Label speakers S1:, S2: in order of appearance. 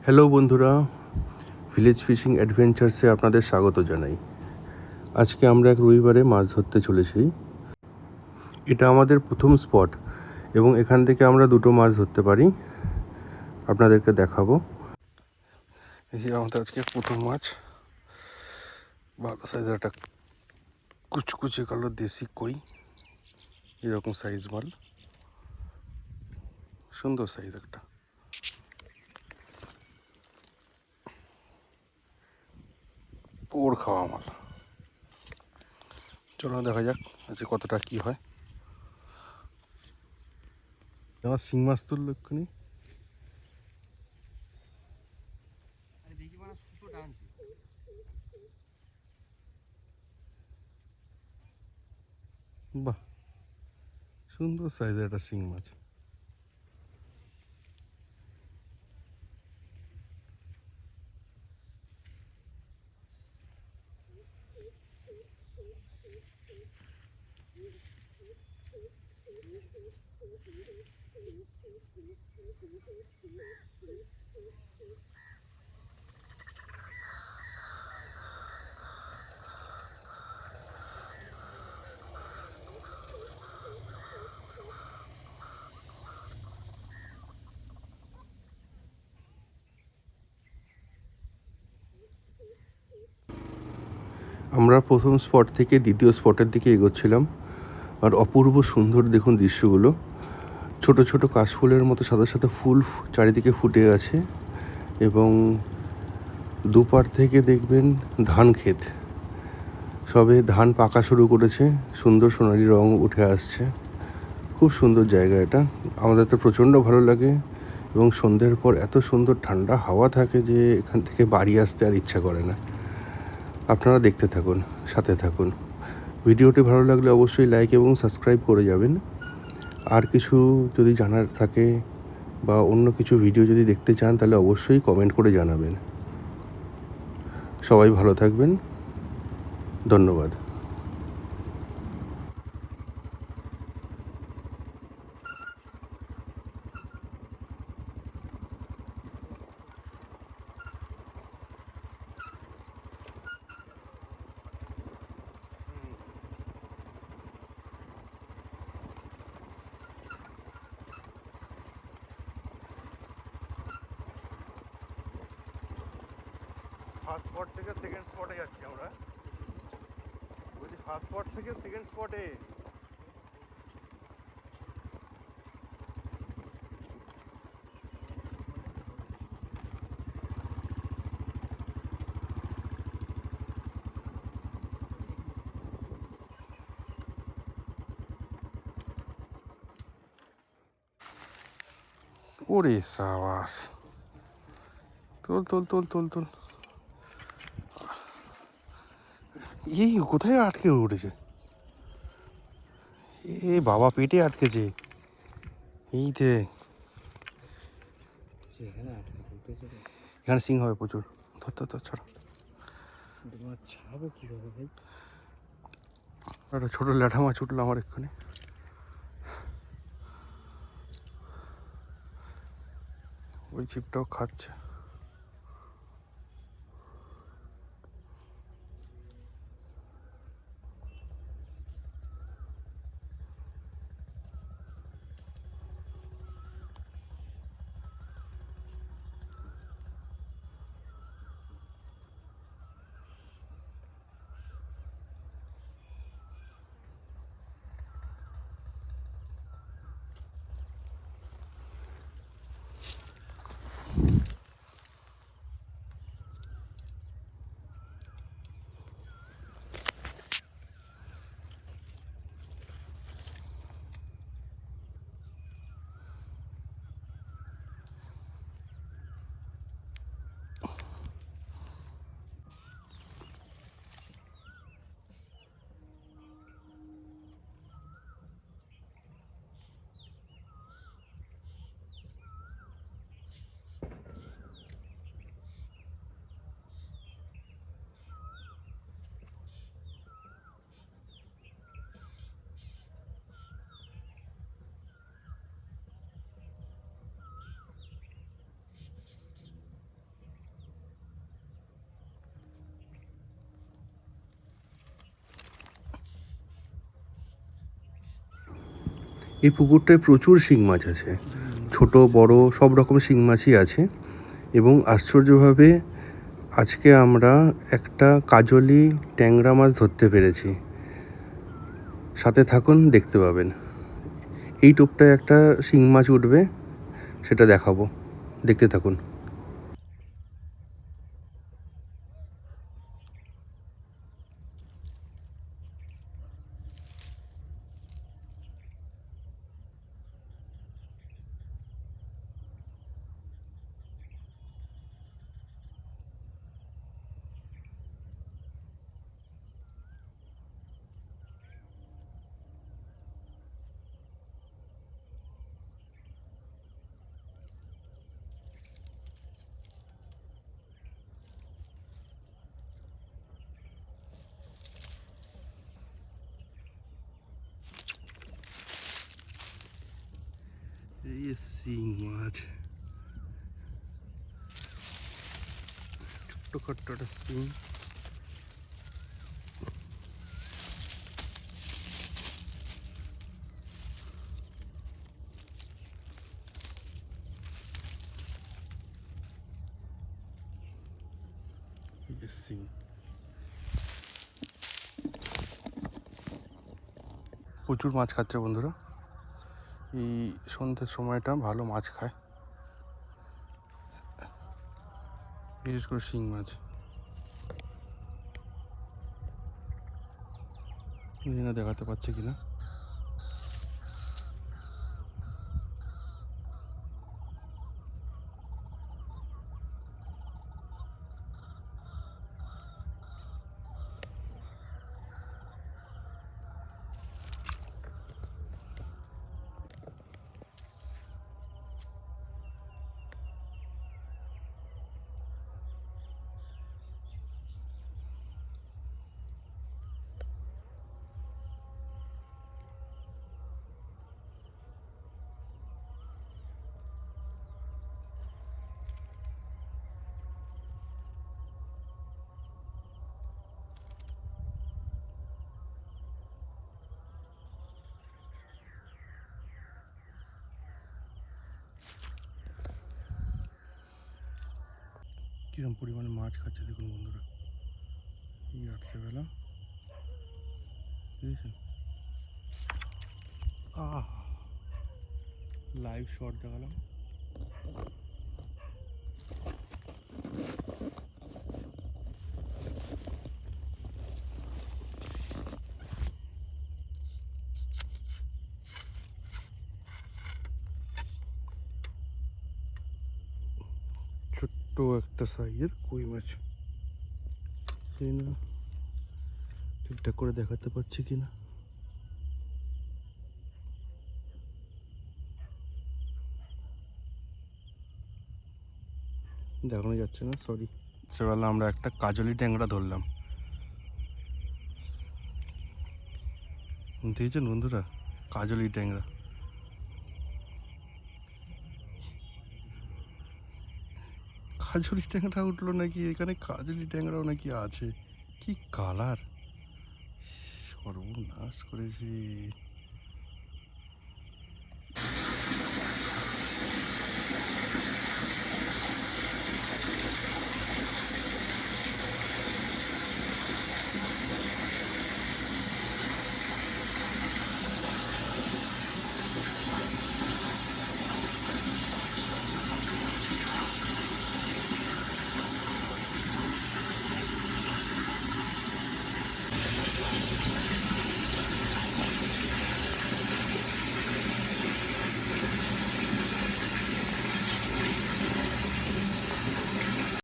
S1: Hello বন্ধুরা, village fishing অ্যাডভেঞ্চার্সে আপনাদের স্বাগত জানাই। আজকে আমরা এক রবিবারে মাছ ধরতে চলেছি। এটা আমাদের প্রথম স্পট এবং এখান থেকে আমরা দুটো মাছ ধরতে পারি। আপনাদেরকে দেখাবো। এই যে আমাদের আজকে প্রথম মাছ, ভালো সাইজের একটা কুচকুচে কালো দেশি কই, এরকম সাইজ মাল, সুন্দর সাইজ একটা। পোড় খাওয়া মাল। চলো দেখা যাক আজকে কতটা কি হয়। আমার শিং মাছ তুললো এক্ষুনি। বাহ, সুন্দর সাইজের একটা শিং মাছ। আমরা প্রথম স্পট থেকে দ্বিতীয় স্পটের দিকে এগোচ্ছিলাম। আর অপূর্ব সুন্দর দেখুন দৃশ্যগুলো। ছোট ছোট কাশফুলের মতো সাদা সাদা ফুল চারিদিকে ফুটে আছে এবং দুপার থেকে দেখবেন ধান ক্ষেত, সবে ধান পাকা শুরু করেছে, সুন্দর সোনালি রং উঠে আসছে। খুব সুন্দর জায়গা এটা, আমাদের তো প্রচণ্ড ভালো লাগে। এবং সন্ধ্যের পর এত সুন্দর ঠান্ডা হাওয়া থাকে যে এখান থেকে বাড়ি আসতে আর ইচ্ছা করে না। আপনারা দেখতে থাকুন, সাথে থাকুন। ভিডিওটি ভালো লাগলে অবশ্যই লাইক এবং সাবস্ক্রাইব করে যাবেন। আর কিছু যদি জানার থাকে বা অন্য কিছু ভিডিও যদি দেখতে চান তাহলে অবশ্যই কমেন্ট করে জানাবেন। সবাই ভালো থাকবেন, ধন্যবাদ। ফার্স্ট স্পট থেকে সেকেন্ড স্পটে যাচ্ছি আমরা। বলছি ফার্স্ট স্পট থেকে সেকেন্ড স্পটে। ওরে সাবাস, তোল তোল তোল তোল তোল। এই কোথায় আটকে উঠেছে? এ বাবা, পেটে আটকেছে। এইতে এখানে সিং হবে প্রচুর। ধর ধর ধর, ছাড়া। একটা ছোটো ল্যাঠা মাছ উঠলো আমার এক্ষুনি। ওই ছিপটাও খাচ্ছে। এই পুকুরটায় প্রচুর শিং মাছ আছে, ছোট বড় সব রকম শিং মাছই আছে। এবং আশ্চর্যভাবে আজকে আমরা একটা কাজলি ট্যাংরা মাছ ধরতে পেরেছি। সাথে থাকুন, দেখতে পাবেন। এই টোপটায় একটা শিং মাছ উঠবে, সেটা দেখাবো, দেখতে থাকুন। এই শিং মাছ, ছোট্ট খাট্ট একটা শিং। প্রচুর মাছ খাচ্ছে বন্ধুরা, এই সন্ধ্যের সময়টা ভালো মাছ খায়, বিশেষ করে শিং মাছ। দেখাতে পারছে কিনা। কিরম পরিমাণে মাছ খাচ্ছে দেখুন বন্ধুরা, এই রাত্রেবেলা বুঝেছেন। লাইভ শট দেখালাম। ছোট্ট একটা সাইজের কই মাছ, ঠিকঠাক করে দেখাতে পারছি কিনা। দেখানো যাচ্ছে না, সরি। সেবেলা আমরা একটা কাজলি ট্যাংরা ধরলাম, দেখছেন বন্ধুরা, কাজলি ট্যাংরা। কাজলি ট্যাংরা উঠলো নাকি এখানে, কাজলি ট্যাংরাও নাকি আছে। কি কালার, সর্বনাশ করেছে।